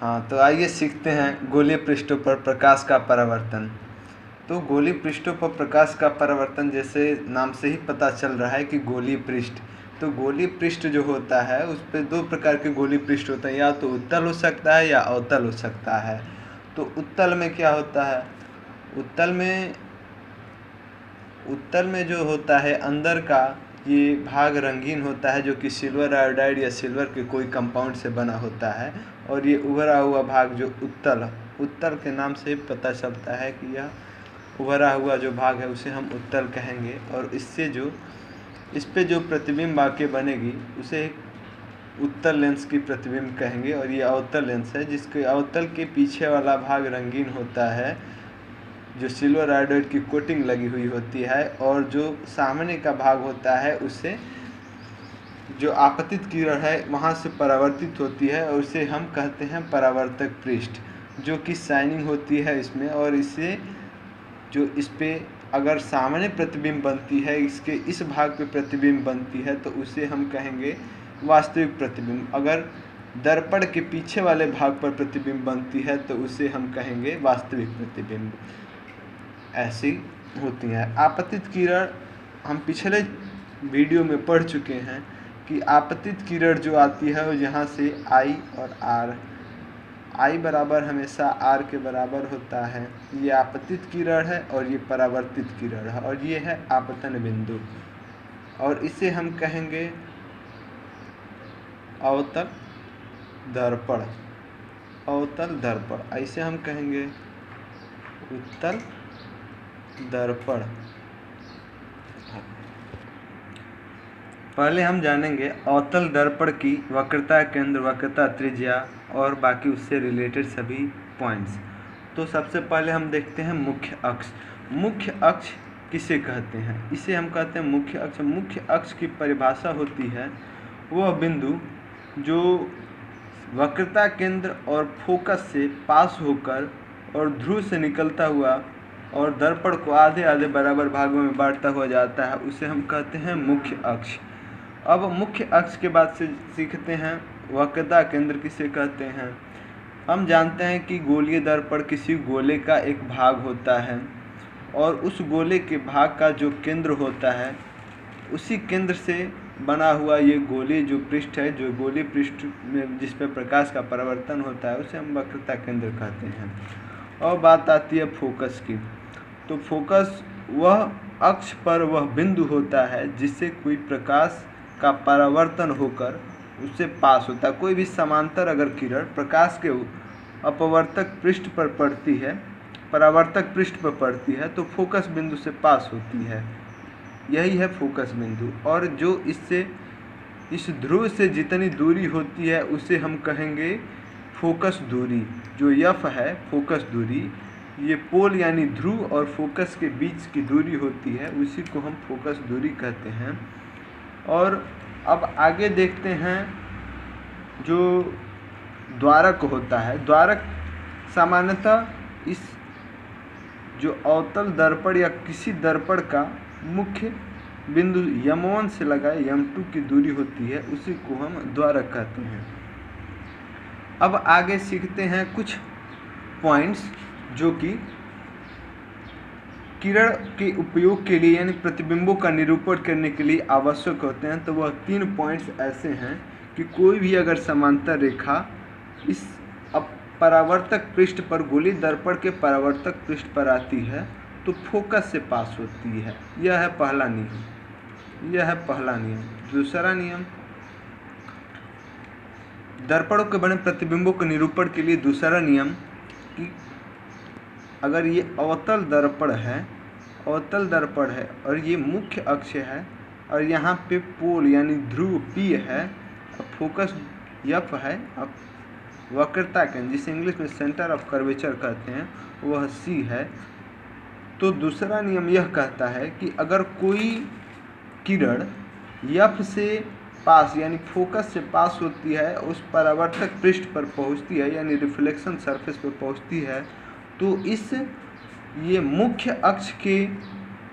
हाँ, तो आइए सीखते हैं गोलीय पृष्ठों पर प्रकाश का परावर्तन। तो गोलीय पृष्ठों पर प्रकाश का परावर्तन, जैसे नाम से ही पता चल रहा है कि गोलीय पृष्ठ। तो गोलीय पृष्ठ जो होता है उस पे दो प्रकार के गोलीय पृष्ठ होते हैं, या तो उत्तल हो सकता है या अवतल हो सकता है। तो उत्तल में क्या होता है? उत्तल में जो होता है अंदर का ये भाग रंगीन होता है, जो कि सिल्वर आयोडाइड या सिल्वर के कोई कंपाउंड से बना होता है। और ये उभरा हुआ भाग जो उत्तल के नाम से पता चलता है कि यह उभरा हुआ जो भाग है उसे हम उत्तल कहेंगे। और इस पे जो प्रतिबिंब आके बनेगी उसे उत्तल लेंस की प्रतिबिंब कहेंगे। और ये अवतल लेंस है, जिसके अवतल के पीछे वाला भाग रंगीन होता है, जो सिल्वर आयोडाइड की कोटिंग लगी हुई होती है। और जो सामने का भाग होता है उसे जो आपतित किरण है वहाँ से परावर्तित होती है, और उसे हम कहते हैं परावर्तक पृष्ठ, जो कि शाइनिंग होती है इसमें। और इस पे अगर सामने प्रतिबिंब बनती है, इसके इस भाग पे प्रतिबिंब बनती है, तो उसे हम कहेंगे वास्तविक प्रतिबिंब। अगर दर्पण के पीछे वाले भाग पर प्रतिबिंब बनती है तो उसे हम कहेंगे वास्तविक प्रतिबिंब। ऐसी होती हैं आपतित किरण। हम पिछले वीडियो में पढ़ चुके हैं कि आपतित किरण जो आती है वो यहाँ से आई और आर, आई बराबर हमेशा आर के बराबर होता है। ये आपतित किरण है और ये परावर्तित किरण है, और ये है आपतन बिंदु। और इसे हम कहेंगे अवतल दर्पण। अवतल दर्पण, ऐसे हम कहेंगे उत्तल दर्पण। पहले हम जानेंगे अवतल दर्पण की वक्रता केंद्र, वक्रता त्रिज्या और बाकी उससे रिलेटेड सभी पॉइंट्स। तो सबसे पहले हम देखते हैं मुख्य अक्ष। मुख्य अक्ष किसे कहते हैं? इसे हम कहते हैं मुख्य अक्ष। मुख्य अक्ष की परिभाषा होती है वह बिंदु जो वक्रता केंद्र और फोकस से पास होकर और ध्रुव से निकलता हुआ और दर्पण को आधे आधे बराबर भागों में बांटता हुआ जाता है, उसे हम कहते हैं मुख्य अक्ष। अब मुख्य अक्ष के बाद से सीखते हैं वक्रता केंद्र किसे कहते हैं। हम जानते हैं कि गोलीय दर्पण किसी गोले का एक भाग होता है, और उस गोले के भाग का जो केंद्र होता है उसी केंद्र से बना हुआ ये गोलीय जो पृष्ठ है, जो गोलीय पृष्ठ में जिस पर प्रकाश का परावर्तन होता है उसे हम वक्रता केंद्र कहते हैं। और बात आती है फोकस की। तो फोकस वह अक्ष पर वह बिंदु होता है जिससे कोई प्रकाश का परावर्तन होकर उससे पास होता है। कोई भी समांतर अगर किरण प्रकाश के अपवर्तक पृष्ठ पर पड़ती है, परावर्तक पृष्ठ पर पड़ती है, तो फोकस बिंदु से पास होती है। यही है फोकस बिंदु। और जो इस ध्रुव से जितनी दूरी होती है उसे हम कहेंगे फोकस दूरी। जो यफ है फोकस दूरी, ये पोल यानी ध्रुव और फोकस के बीच की दूरी होती है, उसी को हम फोकस दूरी कहते हैं। और अब आगे देखते हैं जो द्वारक होता है। द्वारक सामान्यतः इस जो अवतल दर्पण या किसी दर्पण का मुख्य बिंदु यम1 से लगाए यम2 की दूरी होती है, उसी को हम द्वारक कहते हैं। अब आगे सीखते हैं कुछ पॉइंट्स जो कि किरण के उपयोग के लिए यानी प्रतिबिंबों का निरूपण करने के लिए आवश्यक होते हैं। तो वह 3 पॉइंट्स ऐसे हैं कि कोई भी अगर समांतर रेखा इस परावर्तक पृष्ठ पर, गोलीय दर्पण के परावर्तक पृष्ठ पर आती है तो फोकस से पास होती है। यह है पहला नियम। दूसरा नियम, दर्पणों के बने प्रतिबिंबों के निरूपण के लिए दूसरा नियम कि अगर ये अवतल दर्पण है और ये मुख्य अक्ष है और यहाँ पे पोल यानी ध्रुव P है, फोकस F है, अब वक्रता केंद्र जिसे इंग्लिश में सेंटर ऑफ कर्वेचर कहते हैं वह C है, तो दूसरा नियम यह कहता है कि अगर कोई किरण F से पास यानी फोकस से पास होती है, उस परावर्तक पृष्ठ पर पहुंचती है यानी रिफ्लेक्शन सरफेस पर पहुंचती है, तो ये मुख्य अक्ष के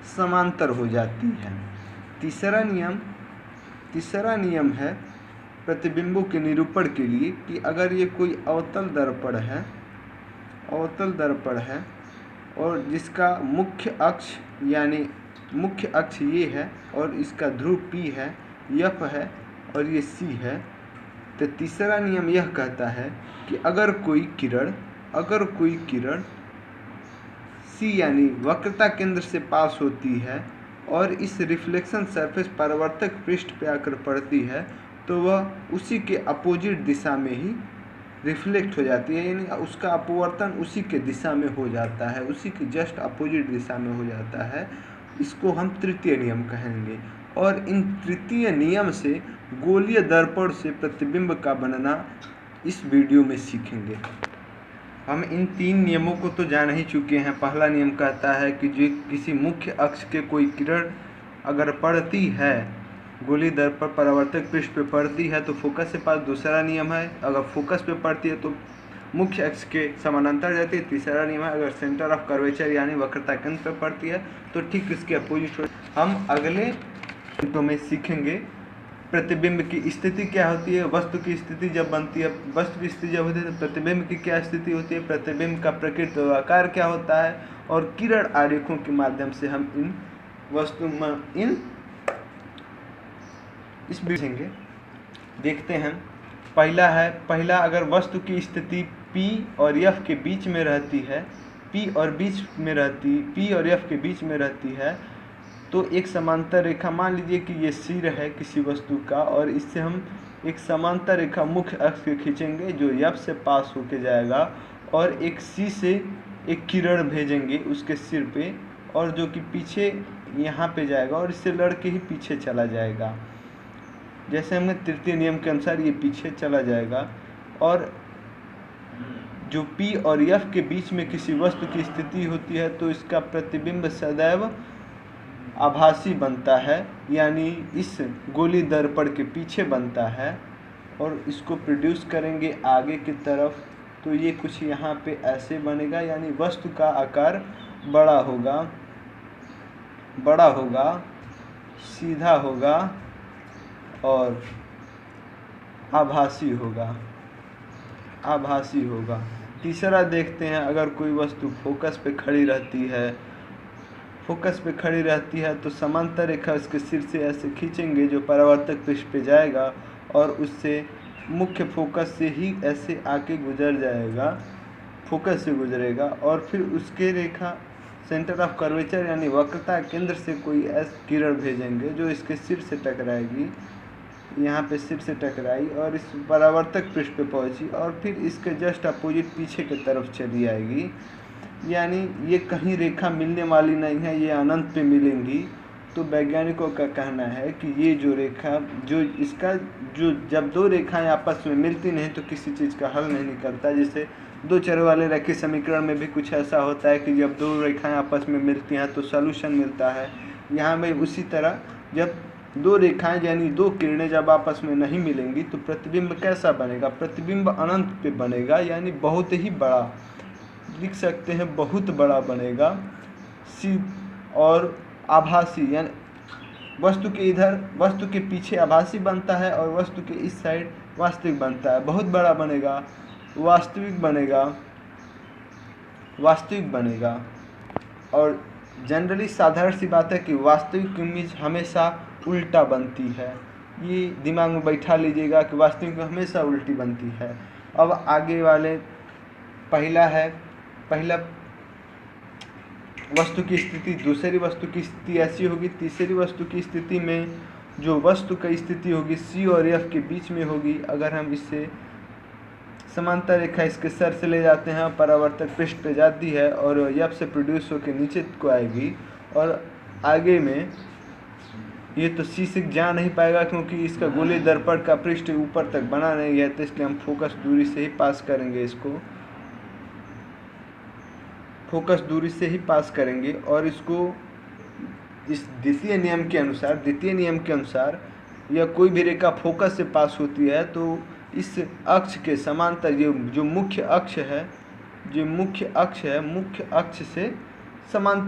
समांतर हो जाती है। तीसरा नियम है प्रतिबिंबों के निरूपण के लिए कि अगर ये कोई अवतल दर्पण है और जिसका मुख्य अक्ष ये है और इसका ध्रुव P है, F है और ये C है, तो तीसरा नियम यह कहता है कि अगर कोई किरण C यानी वक्रता केंद्र से पास होती है और इस रिफ्लेक्शन सरफेस परावर्तक पृष्ठ पे आकर पड़ती है तो वह उसी के अपोजिट दिशा में ही रिफ्लेक्ट हो जाती है, यानी उसका अपवर्तन उसी के दिशा में हो जाता है, उसी के जस्ट अपोजिट दिशा में हो जाता है। इसको हम तृतीय नियम कहेंगे। और इन तृतीय नियम से गोलीय दर्पण से प्रतिबिंब का बनना इस वीडियो में सीखेंगे। हम इन 3 नियमों को तो जान ही चुके हैं। पहला नियम कहता है कि जो किसी मुख्य अक्ष के कोई किरण अगर पड़ती है, गोलीय दर्पण परावर्तक पृष्ठ पे पड़ती है तो फोकस से पास। दूसरा नियम है अगर फोकस पे पड़ती है तो मुख्य अक्ष के समानांतर जाती है। तीसरा नियम है अगर सेंटर ऑफ कर्वेचर यानी वक्रता केंद्र पे पड़ती है तो ठीक इसके अपोजिट। हम अगले तो में सीखेंगे प्रतिबिंब की स्थिति क्या होती है, वस्तु की स्थिति जब बनती है, वस्तु की स्थिति जब होती है तो प्रतिबिंब की क्या स्थिति होती है, प्रतिबिंब का प्रकृति आकार क्या होता है, और किरण आरेखों के माध्यम से हम इस सीखेंगे। देखते हैं। पहला अगर वस्तु की स्थिति P और F के बीच में रहती है, P और F के बीच में रहती है तो एक समांतर रेखा, मान लीजिए कि ये सिर है किसी वस्तु का और इससे हम एक समांतर रेखा मुख्य अक्ष के खींचेंगे जो F से पास होके जाएगा और एक C से एक किरण भेजेंगे उसके सिर पे और जो कि पीछे यहाँ पे जाएगा और इससे लड़के ही पीछे चला जाएगा। जैसे हमने तृतीय नियम के अनुसार ये पीछे चला जाएगा। और जो P और F के बीच में किसी वस्तु की स्थिति होती है तो इसका प्रतिबिंब सदैव आभासी बनता है, यानी इस गोलीय दर्पण के पीछे बनता है और इसको प्रोड्यूस करेंगे आगे की तरफ तो ये कुछ यहाँ पे ऐसे बनेगा, यानी वस्तु का आकार बड़ा होगा, सीधा होगा और आभासी होगा। तीसरा देखते हैं, अगर कोई वस्तु फोकस पे खड़ी रहती है तो समांतर रेखा उसके सिर से ऐसे खींचेंगे जो परावर्तक पृष्ठ पे जाएगा और उससे मुख्य फोकस से ही ऐसे आके फोकस से गुजरेगा और फिर उसके रेखा सेंटर ऑफ कर्वेचर यानी वक्रता केंद्र से कोई ऐसी किरण भेजेंगे जो इसके सिर से टकराएगी, यहाँ पे सिर से टकराई और इस परावर्तक पृष्ठ पे पहुंची और फिर इसके जस्ट अपोजिट पीछे की तरफ चली आएगी। यानी ये कहीं रेखा मिलने वाली नहीं है, ये अनंत पे मिलेंगी। तो वैज्ञानिकों का कहना है कि ये जो रेखा जब 2 रेखाएं आपस में मिलती नहीं तो किसी चीज़ का हल नहीं निकलता। जैसे 2 चर वाले रेखीय समीकरण में भी कुछ ऐसा होता है कि जब 2 रेखाएं आपस में मिलती हैं तो सॉल्यूशन मिलता है। यहाँ में उसी तरह जब 2 रेखाएं यानी 2 किरणें जब आपस में नहीं मिलेंगी तो प्रतिबिंब कैसा बनेगा, प्रतिबिंब अनंत पे बनेगा, यानी बहुत ही बड़ा, लिख सकते हैं बहुत बड़ा बनेगा। और आभासी, यानी वस्तु के पीछे आभासी बनता है और वस्तु के इस साइड वास्तविक बनता है। बहुत बड़ा बनेगा, वास्तविक बनेगा। और जनरली साधारण सी बात है कि वास्तविक इमेज हमेशा उल्टा बनती है। ये दिमाग में बैठा लीजिएगा कि वास्तविक हमेशा उल्टी बनती है। अब आगे वाले पहला वस्तु की स्थिति, दूसरी वस्तु की स्थिति ऐसी होगी। तीसरी वस्तु की स्थिति में जो वस्तु की स्थिति होगी C और F के बीच में होगी। अगर हम इससे समांतर रेखा इसके सर से ले जाते हैं, परावर्तक पृष्ठ पे जाती है और F से प्रोड्यूस होकर नीचे को आएगी और आगे में ये तो C से जा नहीं पाएगा क्योंकि इसका गोलीय दर्पण का पृष्ठ ऊपर तक बना नहीं है, तो इसलिए हम फोकस दूरी से ही पास करेंगे और इसको इस द्वितीय नियम के अनुसार यह कोई भी रेखा फोकस से पास होती है तो इस अक्ष के समांतर जो मुख्य अक्ष है मुख्य अक्ष से समांतर